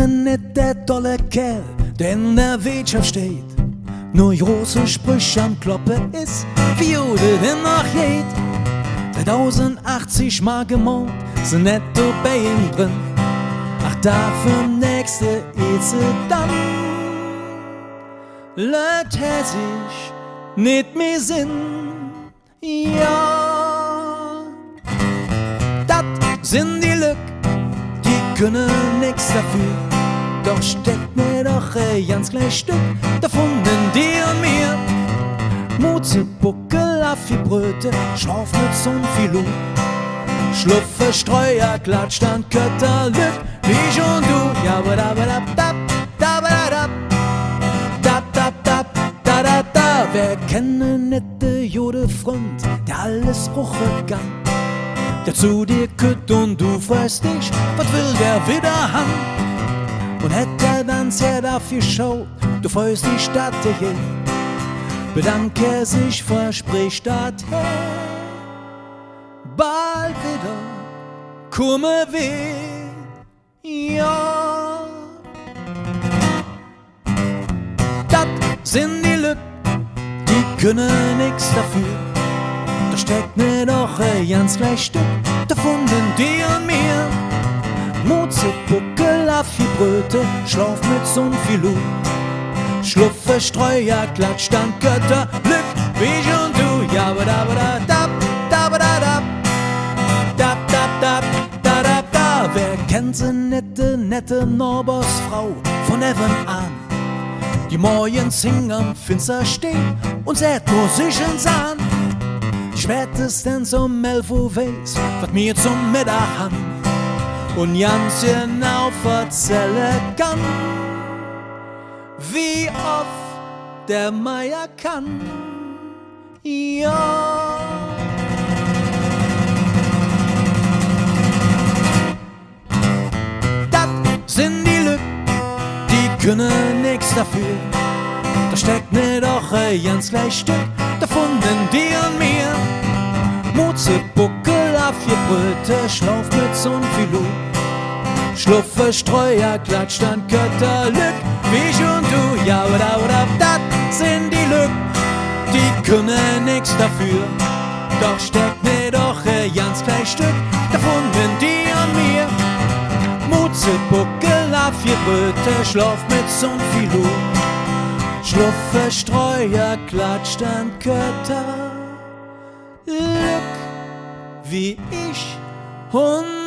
bin nicht der dolle Kerl, der in der Wirtschaft steht, nur große Sprüche am Kloppe ist, wie Jude denn noch geht. 3080 Mal gemordet, sind netto bei ihm drin. Ach, dafür nächste Eze dann. Leut sich nicht mehr Sinn, ja. Dat sind die Lück, die können nix dafür. Doch steckt mir doch ganz gleich Stück davon in dir und mir. Mutze, Buckel, Affi-Bröte, Schlafmütze und Filou. Schluffe, Streuer, klatscht an Kötter, Lück, wie ich und du. Ja, da. Wer kenne nette Jodefront, der alles bruche kann, der zu dir kütt und du fragst dich, was will der wieder han? Und hätte er dann sehr dafür Show, du freust dich statt dir, bedankt er sich, verspricht dat her. Bald wieder komme wir, ja. Dat sind die Lück, die können nix dafür. Da steckt mir doch ganz gleich Stück davon in dir und mir. Mutze, Buckel, Affi-Bröte, Schlafmütze und Filou. Schluffe, Streuer, klatscht an Götter, Glück, wie ich und du. Ja, da. Wer kennt sie nette Norbersfrau von Evan an? Die morgens hing am Finster stehen und sät Musik ins an. Spätestens um 11 Uhr weiß, was mir zum Mittag han. Und ganz genau verzählen kann, wie oft der Meier kann, ja. Das sind die Lück, die können nix dafür. Da steckt mir doch ganz gleich Stück davon in dir und mir. Mutze, Buckel, Affi-Bröte, Schlafmütze und Filou. Schluffe, Streuer, klatscht an Götter, Lück, wie ich und du. Ja, das sind die Lück, die können nix dafür. Doch steckt mir doch ganz gleich Stück davon in dir und mir. Mutze, Buckel, Affi-Bröte, Schlafmütze und Filou. Schluffe, Streuer, klatscht an Götter, Lück, wie ich und